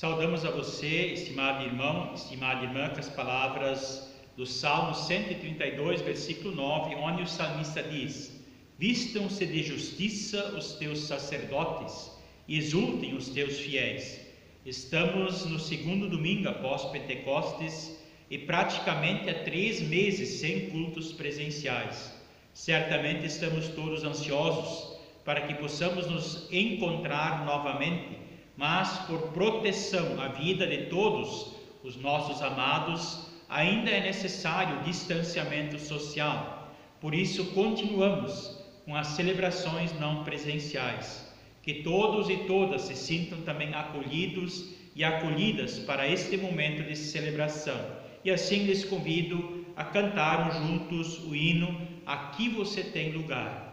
Saudamos a você, estimado irmão, estimada irmã, com as palavras do Salmo 132, versículo 9, onde o salmista diz: Vistam-se de justiça os teus sacerdotes e exultem os teus fiéis. Estamos no segundo domingo após Pentecostes e praticamente há 3 meses sem cultos presenciais. Certamente estamos todos ansiosos para que possamos nos encontrar novamente, mas por proteção à vida de todos os nossos amados, ainda é necessário distanciamento social. Por isso continuamos com as celebrações não presenciais. Que todos e todas se sintam também acolhidos e acolhidas para este momento de celebração. E assim lhes convido a cantarmos juntos o hino Aqui Você Tem Lugar.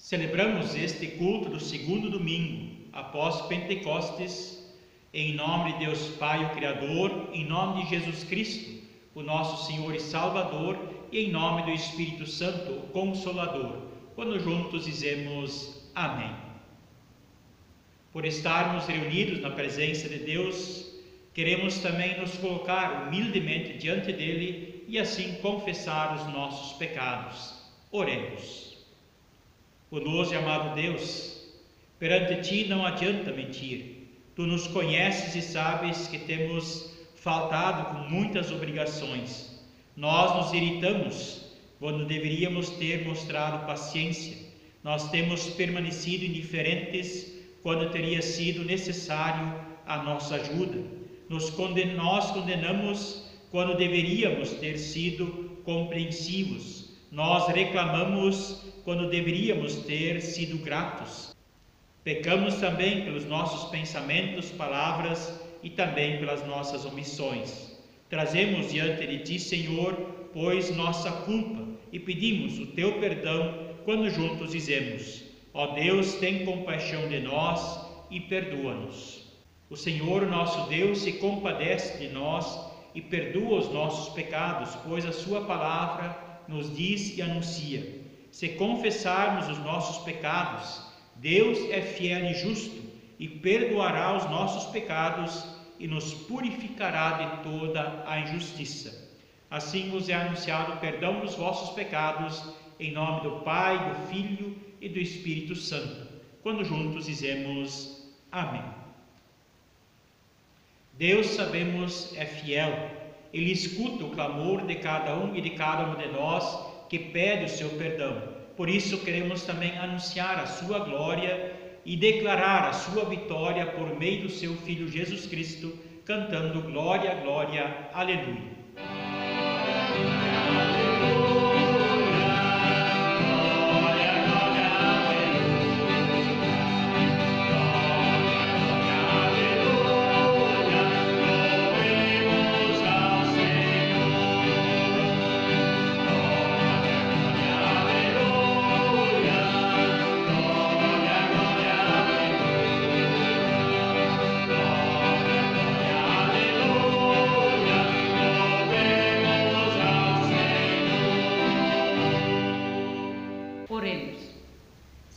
Celebramos este culto do segundo domingo após Pentecostes, em nome de Deus Pai, o Criador, em nome de Jesus Cristo, o nosso Senhor e Salvador, e em nome do Espírito Santo, o Consolador, quando juntos dizemos Amém. Por estarmos reunidos na presença de Deus, queremos também nos colocar humildemente diante dele e assim confessar os nossos pecados. Oremos. Bondoso e amado Deus, perante Ti não adianta mentir. Tu nos conheces e sabes que temos faltado com muitas obrigações. Nós nos irritamos quando deveríamos ter mostrado paciência. Nós temos permanecido indiferentes quando teria sido necessário a nossa ajuda. Nós condenamos quando deveríamos ter sido compreensivos. Nós reclamamos quando deveríamos ter sido gratos. Pecamos também pelos nossos pensamentos, palavras e também pelas nossas omissões. Trazemos diante de Ti, Senhor, pois nossa culpa e pedimos o Teu perdão quando juntos dizemos: Ó Deus, tem compaixão de nós e perdoa-nos. O Senhor, nosso Deus, se compadece de nós e perdoa os nossos pecados, pois a Sua palavra nos diz e anuncia: se confessarmos os nossos pecados, Deus é fiel e justo e perdoará os nossos pecados e nos purificará de toda a injustiça. Assim vos é anunciado o perdão dos vossos pecados, em nome do Pai, do Filho e do Espírito Santo. Quando juntos dizemos Amém. Deus, sabemos, é fiel. Ele escuta o clamor de cada um e de cada uma de nós que pede o seu perdão. Por isso queremos também anunciar a sua glória e declarar a sua vitória por meio do seu Filho Jesus Cristo, cantando glória, glória, aleluia.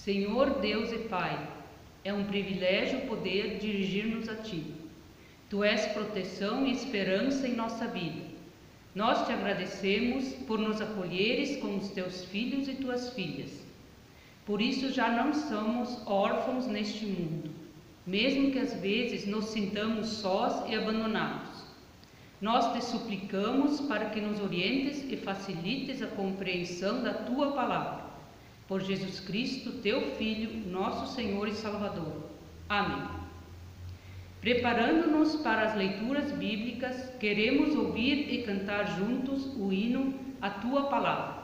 Senhor Deus e Pai, é um privilégio poder dirigir-nos a Ti. Tu és proteção e esperança em nossa vida. Nós te agradecemos por nos acolheres como os Teus filhos e Tuas filhas. Por isso já não somos órfãos neste mundo, mesmo que às vezes nos sintamos sós e abandonados. Nós te suplicamos para que nos orientes e facilites a compreensão da Tua palavra. Por Jesus Cristo, Teu Filho, nosso Senhor e Salvador. Amém. Preparando-nos para as leituras bíblicas, queremos ouvir e cantar juntos o hino A Tua Palavra.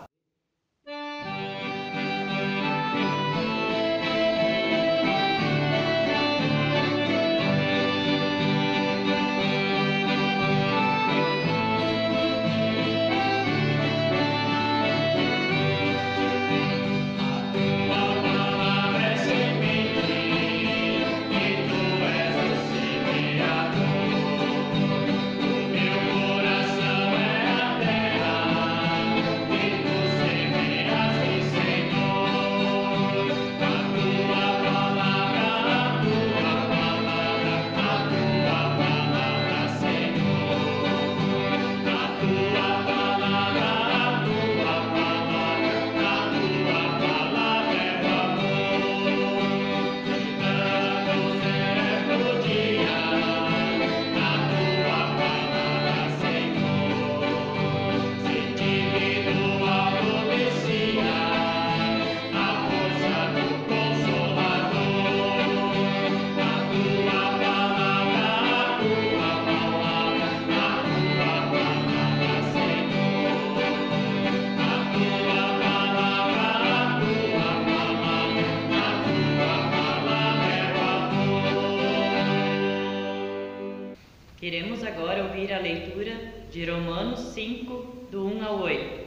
Queremos agora ouvir a leitura de Romanos 5, do 1 ao 8.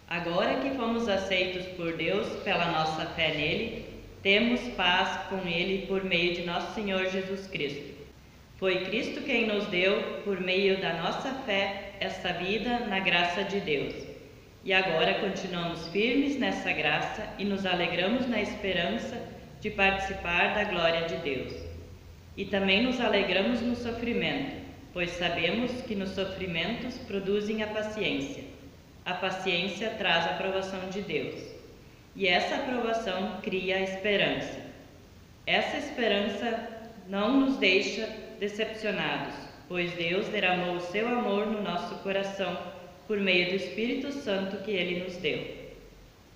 Agora que fomos aceitos por Deus pela nossa fé nele, temos paz com ele por meio de nosso Senhor Jesus Cristo. Foi Cristo quem nos deu, por meio da nossa fé, esta vida na graça de Deus. E agora continuamos firmes nessa graça e nos alegramos na esperança de participar da glória de Deus. E também nos alegramos no sofrimento, pois sabemos que nos sofrimentos produzem a paciência. A paciência traz a aprovação de Deus. E essa aprovação cria a esperança. Essa esperança não nos deixa decepcionados, pois Deus derramou o seu amor no nosso coração por meio do Espírito Santo que Ele nos deu.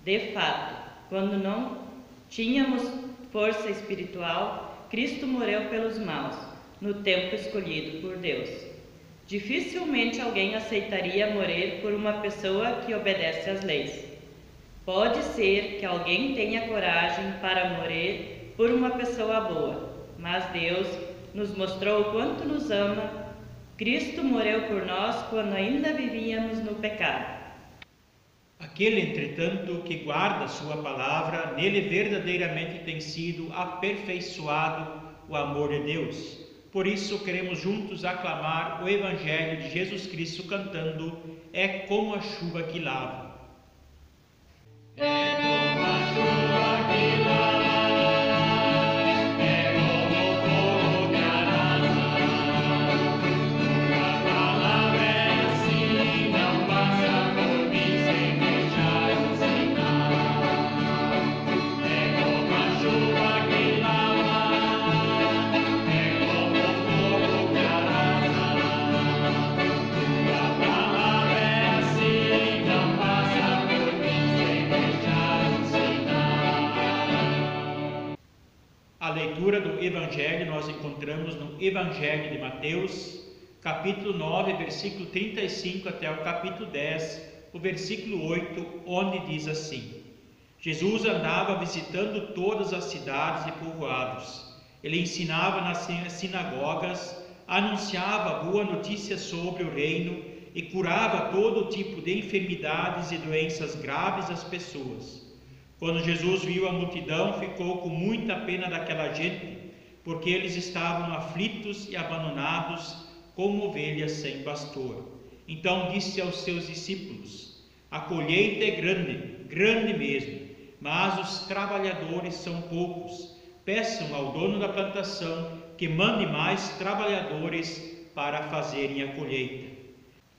De fato, quando não tínhamos força espiritual, Cristo morreu pelos maus, no tempo escolhido por Deus. Dificilmente alguém aceitaria morrer por uma pessoa que obedece às leis. Pode ser que alguém tenha coragem para morrer por uma pessoa boa, mas Deus nos mostrou o quanto nos ama. Cristo morreu por nós quando ainda vivíamos no pecado. Aquele, entretanto, que guarda sua palavra, nele verdadeiramente tem sido aperfeiçoado o amor de Deus. Por isso queremos juntos aclamar o Evangelho de Jesus Cristo cantando É como a chuva que lava. É como a chuva que lava. Deixar a leitura do Evangelho nós encontramos no Evangelho de Mateus, capítulo 9, versículo 35 até o capítulo 10, o versículo 8, onde diz assim: Jesus andava visitando todas as cidades e povoados. Ele ensinava nas sinagogas, anunciava boa notícia sobre o reino e curava todo tipo de enfermidades e doenças graves às pessoas. Quando Jesus viu a multidão, ficou com muita pena daquela gente, porque eles estavam aflitos e abandonados, como ovelhas sem pastor. Então disse aos seus discípulos: a colheita é grande, grande mesmo, mas os trabalhadores são poucos. Peçam ao dono da plantação que mande mais trabalhadores para fazerem a colheita.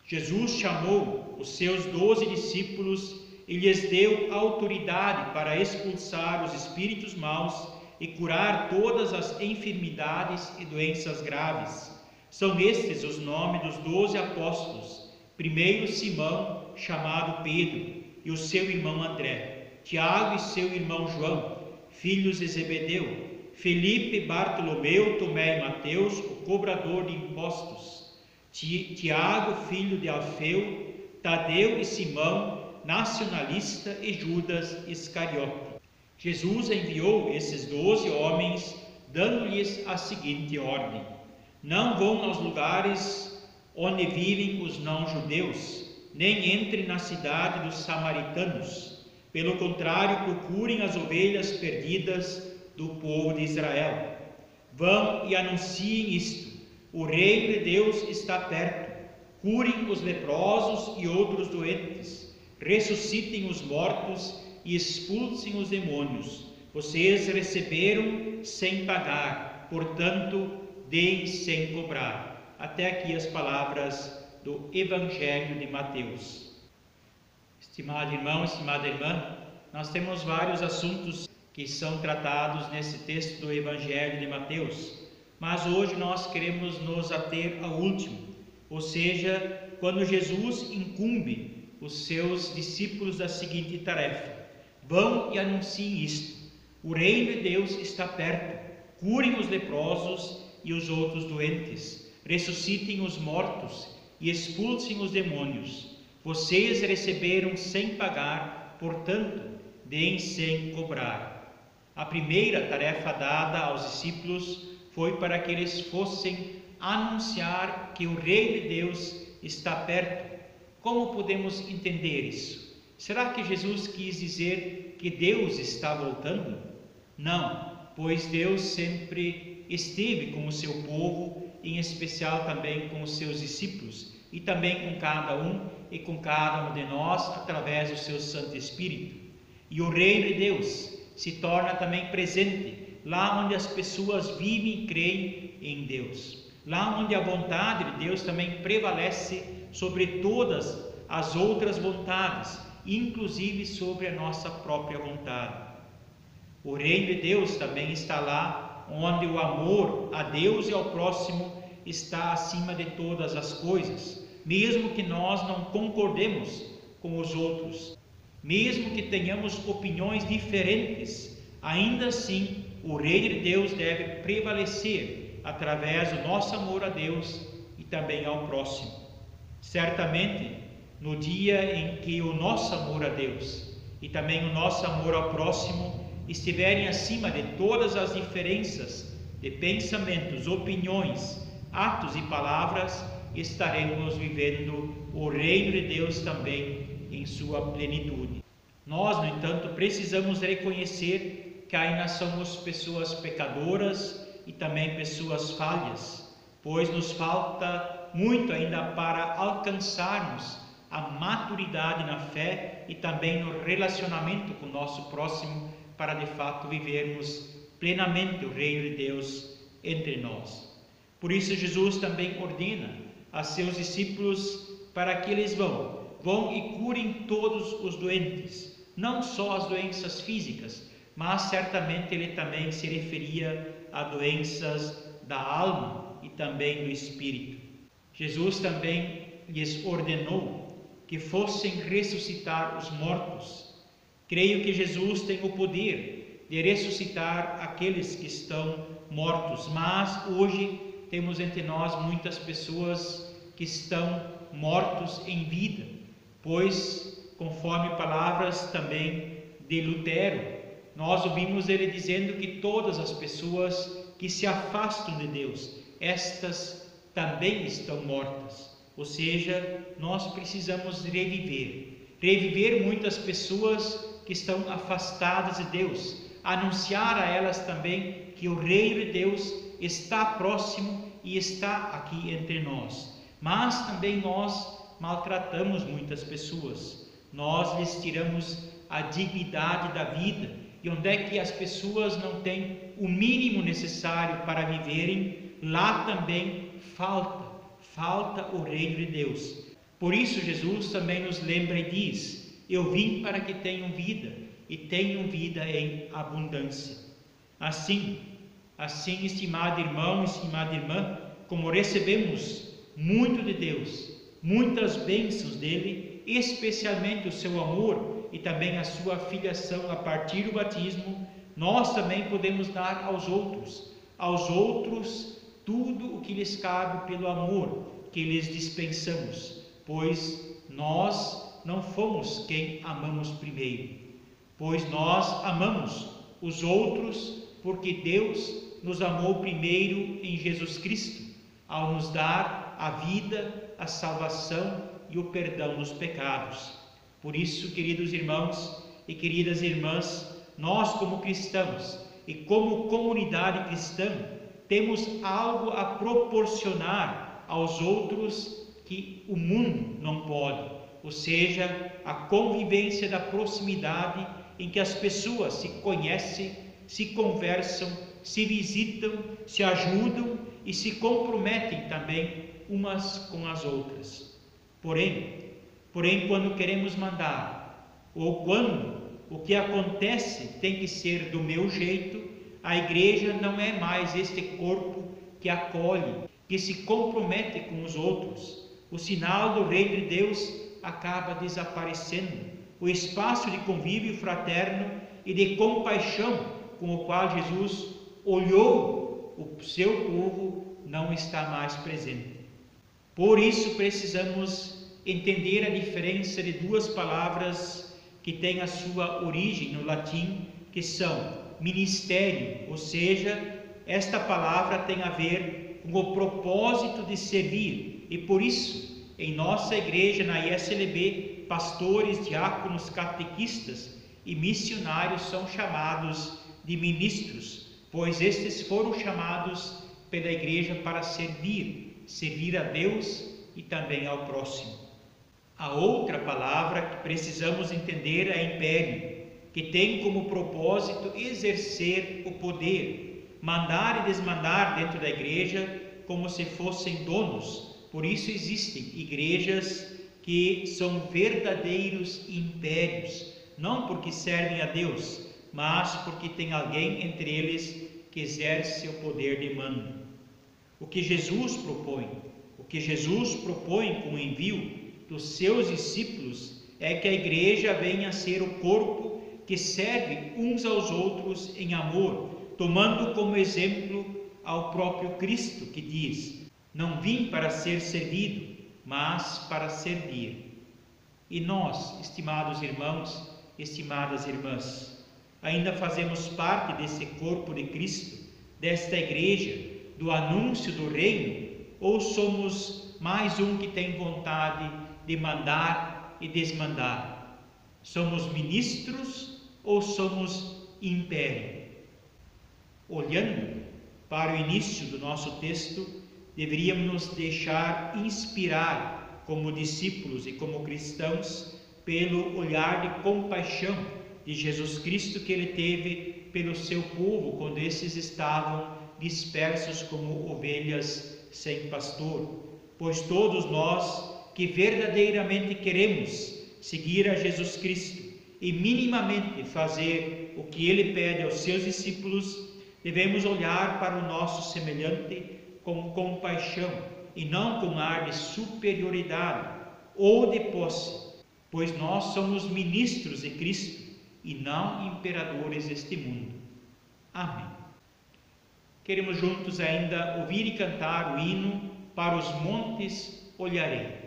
Jesus chamou os seus 12 discípulos e lhes deu autoridade para expulsar os espíritos maus e curar todas as enfermidades e doenças graves. São estes os nomes dos 12 apóstolos: primeiro Simão, chamado Pedro, e o seu irmão André, Tiago e seu irmão João, filhos de Zebedeu, Felipe, Bartolomeu, Tomé e Mateus, o cobrador de impostos, Tiago, filho de Alfeu, Tadeu e Simão, nacionalista, e Judas Iscariote. Jesus enviou esses 12 homens, dando-lhes a seguinte ordem: não vão aos lugares onde vivem os não-judeus, nem entrem na cidade dos samaritanos. Pelo contrário, procurem as ovelhas perdidas do povo de Israel. Vão e anunciem isto: o reino de Deus está perto. Curem os leprosos e outros doentes, ressuscitem os mortos e expulsem os demônios. Vocês receberam sem pagar, portanto, deem sem cobrar. Até aqui as palavras do Evangelho de Mateus. Estimado irmão, estimada irmã, nós temos vários assuntos que são tratados nesse texto do Evangelho de Mateus, mas hoje nós queremos nos ater ao último, ou seja, quando Jesus incumbe os seus discípulos da seguinte tarefa: vão e anunciem isto: o reino de Deus está perto. Curem os leprosos e os outros doentes, ressuscitem os mortos e expulsem os demônios. Vocês receberam sem pagar, portanto, deem sem cobrar. A primeira tarefa dada aos discípulos foi para que eles fossem anunciar que o reino de Deus está perto. Como podemos entender isso? Será que Jesus quis dizer que Deus está voltando? Não, pois Deus sempre esteve com o seu povo, em especial também com os seus discípulos, e também com cada um e com cada um de nós, através do seu Santo Espírito. E o reino de Deus se torna também presente lá onde as pessoas vivem e creem em Deus, lá onde a vontade de Deus também prevalece sobre todas as outras vontades, inclusive sobre a nossa própria vontade. O reino de Deus também está lá onde o amor a Deus e ao próximo está acima de todas as coisas, mesmo que nós não concordemos com os outros, mesmo que tenhamos opiniões diferentes, ainda assim o reino de Deus deve prevalecer através do nosso amor a Deus e também ao próximo. Certamente, no dia em que o nosso amor a Deus e também o nosso amor ao próximo estiverem acima de todas as diferenças de pensamentos, opiniões, atos e palavras, estaremos vivendo o reino de Deus também em sua plenitude. Nós, no entanto, precisamos reconhecer que ainda somos pessoas pecadoras e também pessoas falhas, pois nos falta muito ainda para alcançarmos a maturidade na fé e também no relacionamento com o nosso próximo, para de fato vivermos plenamente o reino de Deus entre nós. Por isso Jesus também ordena a seus discípulos para que eles vão e curem todos os doentes, não só as doenças físicas, mas certamente ele também se referia a doenças da alma e também do espírito. Jesus também lhes ordenou que fossem ressuscitar os mortos. Creio que Jesus tem o poder de ressuscitar aqueles que estão mortos. Mas hoje temos entre nós muitas pessoas que estão mortos em vida, pois, conforme palavras também de Lutero, nós ouvimos ele dizendo que todas as pessoas que se afastam de Deus, estas também estão mortas. Ou seja, nós precisamos reviver muitas pessoas que estão afastadas de Deus, anunciar a elas também que o Reino de Deus está próximo e está aqui entre nós. Mas também nós maltratamos muitas pessoas, nós lhes tiramos a dignidade da vida, e onde é que as pessoas não têm o mínimo necessário para viverem, lá também falta o reino de Deus. Por isso Jesus também nos lembra e diz: eu vim para que tenham vida, e tenham vida em abundância. Assim, estimado irmão, estimada irmã, como recebemos muito de Deus, muitas bênçãos dele, especialmente o seu amor e também a sua filiação a partir do batismo, nós também podemos dar aos outros tudo o que lhes cabe pelo amor que lhes dispensamos, pois nós não fomos quem amamos primeiro, pois nós amamos os outros porque Deus nos amou primeiro em Jesus Cristo, ao nos dar a vida, a salvação e o perdão dos pecados. Por isso, queridos irmãos e queridas irmãs, nós como cristãos e como comunidade cristã temos algo a proporcionar aos outros que o mundo não pode, ou seja, a convivência da proximidade em que as pessoas se conhecem, se conversam, se visitam, se ajudam e se comprometem também umas com as outras. Porém, quando queremos mandar, ou quando o que acontece tem que ser do meu jeito, a igreja não é mais este corpo que acolhe, que se compromete com os outros. O sinal do reino de Deus acaba desaparecendo. O espaço de convívio fraterno e de compaixão com o qual Jesus olhou o seu povo não está mais presente. Por isso precisamos entender a diferença de duas palavras que têm a sua origem no latim, que são ministério, ou seja, esta palavra tem a ver com o propósito de servir, e por isso, em nossa igreja, na ISLB, pastores, diáconos, catequistas e missionários são chamados de ministros, pois estes foram chamados pela igreja para servir a Deus e também ao próximo. A outra palavra que precisamos entender é império, que tem como propósito exercer o poder, mandar e desmandar dentro da igreja como se fossem donos. Por isso existem igrejas que são verdadeiros impérios, não porque servem a Deus, mas porque tem alguém entre eles que exerce o poder de mando. O que Jesus propõe com o envio dos seus discípulos é que a igreja venha a ser o corpo que serve uns aos outros em amor, tomando como exemplo ao próprio Cristo, que diz: não vim para ser servido, mas para servir. E nós, estimados irmãos, estimadas irmãs, ainda fazemos parte desse corpo de Cristo, desta igreja, do anúncio do reino, ou somos mais um que tem vontade de mandar e desmandar? Somos ministros ou somos império? Olhando para o início do nosso texto, deveríamos nos deixar inspirar como discípulos e como cristãos pelo olhar de compaixão de Jesus Cristo que ele teve pelo seu povo quando esses estavam dispersos como ovelhas sem pastor. Pois todos nós que verdadeiramente queremos seguir a Jesus Cristo e minimamente fazer o que ele pede aos seus discípulos, devemos olhar para o nosso semelhante com compaixão e não com ar de superioridade ou de posse, pois nós somos ministros de Cristo e não imperadores deste mundo. Amém. Queremos juntos ainda ouvir e cantar o hino Para os montes olharei.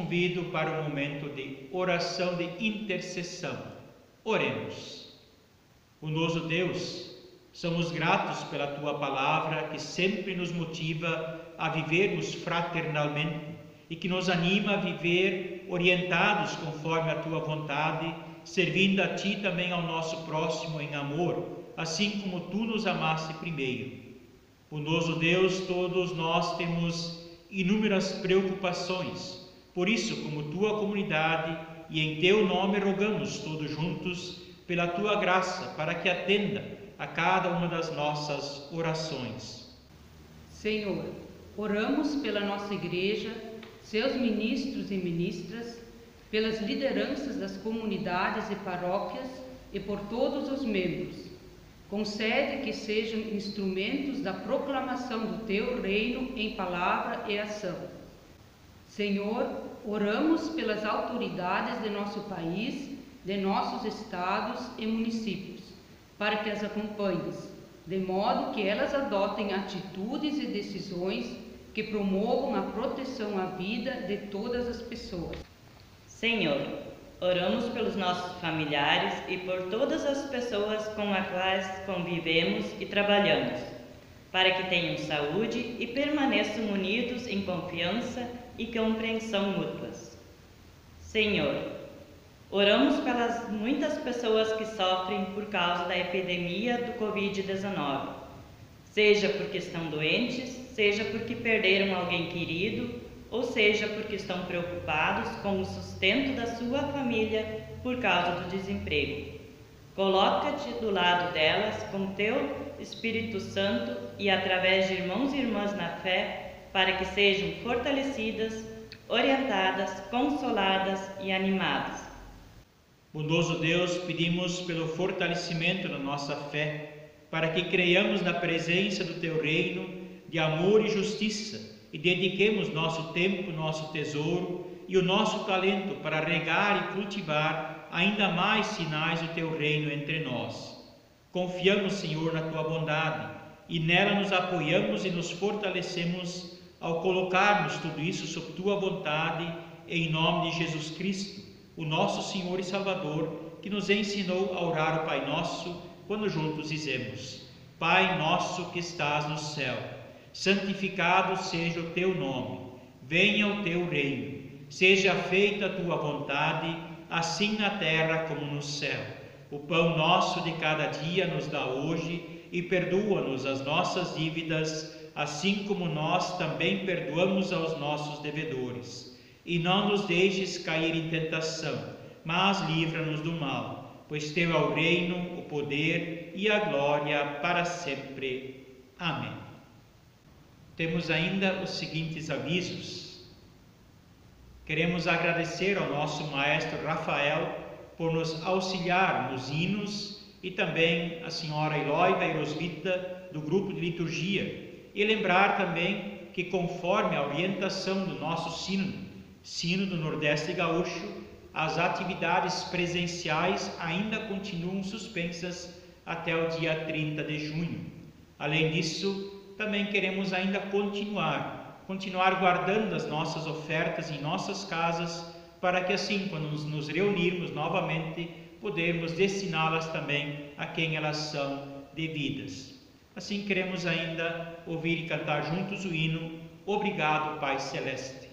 Convido para um momento de oração de intercessão. Oremos. Bondoso Deus, somos gratos pela Tua palavra que sempre nos motiva a vivermos fraternalmente e que nos anima a viver orientados conforme a Tua vontade, servindo a Ti também ao nosso próximo em amor, assim como Tu nos amaste primeiro. Bondoso Deus, todos nós temos inúmeras preocupações. Por isso, como Tua comunidade e em Teu nome rogamos todos juntos pela Tua graça para que atenda a cada uma das nossas orações. Senhor, oramos pela nossa igreja, seus ministros e ministras, pelas lideranças das comunidades e paróquias e por todos os membros. Concede que sejam instrumentos da proclamação do Teu reino em palavra e ação. Senhor, oramos pelas autoridades de nosso país, de nossos estados e municípios, para que as acompanhes, de modo que elas adotem atitudes e decisões que promovam a proteção à vida de todas as pessoas. Senhor, oramos pelos nossos familiares e por todas as pessoas com as quais convivemos e trabalhamos, para que tenham saúde e permaneçam unidos em confiança e compreensão mútuas. Senhor, oramos pelas muitas pessoas que sofrem por causa da epidemia do Covid-19, seja porque estão doentes, seja porque perderam alguém querido, ou seja porque estão preocupados com o sustento da sua família por causa do desemprego. Coloca-te do lado delas com Teu Espírito Santo e através de irmãos e irmãs na fé, para que sejam fortalecidas, orientadas, consoladas e animadas. Bondoso Deus, pedimos pelo fortalecimento da nossa fé, para que creiamos na presença do Teu reino de amor e justiça e dediquemos nosso tempo, nosso tesouro e o nosso talento para regar e cultivar ainda mais sinais do Teu reino entre nós. Confiamos, Senhor, na Tua bondade e nela nos apoiamos e nos fortalecemos ao colocarmos tudo isso sob Tua vontade, em nome de Jesus Cristo, o nosso Senhor e Salvador, que nos ensinou a orar o Pai Nosso, quando juntos dizemos: Pai nosso que estás no céu, santificado seja o Teu nome, venha o Teu reino, seja feita a Tua vontade, assim na terra como no céu. O pão nosso de cada dia nos dá hoje e perdoa-nos as nossas dívidas, assim como nós também perdoamos aos nossos devedores. e não nos deixes cair em tentação, mas livra-nos do mal, pois teu é o reino, o poder e a glória para sempre. Amém. Temos ainda os seguintes avisos. Queremos agradecer ao nosso maestro Rafael por nos auxiliar nos hinos e também a senhora Eloy Vairosvita do grupo de liturgia, e lembrar também que, conforme a orientação do nosso Sínodo Nordeste Gaúcho, as atividades presenciais ainda continuam suspensas até o dia 30 de junho. Além disso, também queremos ainda continuar guardando as nossas ofertas em nossas casas, para que assim, quando nos reunirmos novamente, podermos destiná-las também a quem elas são devidas. Assim, queremos ainda ouvir e cantar juntos o hino Obrigado, Pai Celeste.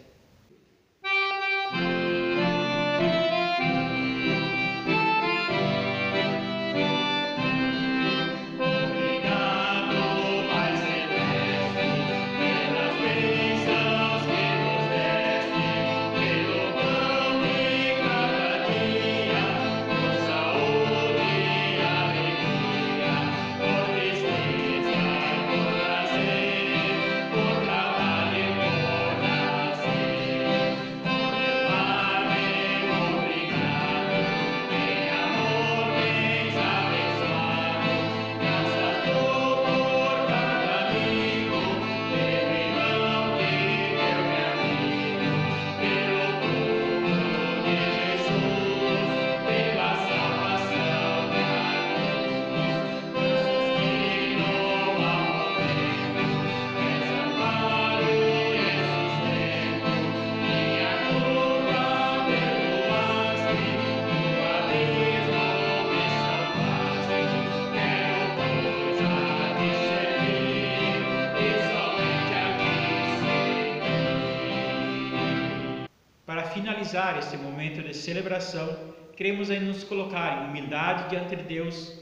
Para finalizar este momento de celebração, queremos ainda nos colocar em humildade diante de Deus,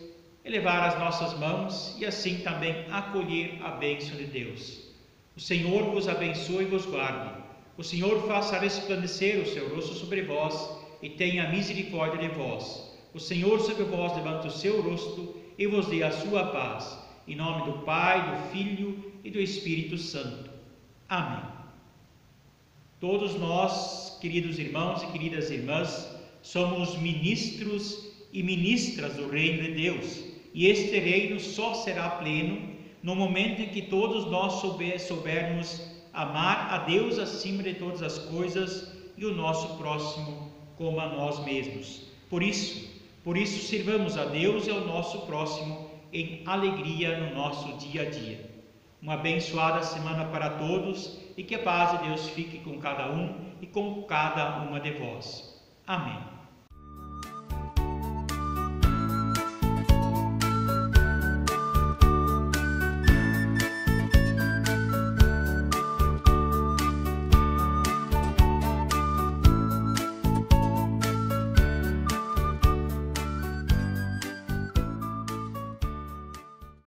elevar as nossas mãos e assim também acolher a bênção de Deus. O Senhor vos abençoe e vos guarde. O Senhor faça resplandecer o seu rosto sobre vós e tenha misericórdia de vós. O Senhor sobre vós levante o seu rosto e vos dê a sua paz. Em nome do Pai, do Filho e do Espírito Santo. Amém. Todos nós, queridos irmãos e queridas irmãs, somos ministros e ministras do reino de Deus, e este reino só será pleno no momento em que todos nós soubermos amar a Deus acima de todas as coisas e o nosso próximo como a nós mesmos. Por isso sirvamos a Deus e ao nosso próximo em alegria no nosso dia a dia. Uma abençoada semana para todos e que a paz de Deus fique com cada um e com cada uma de vós. Amém.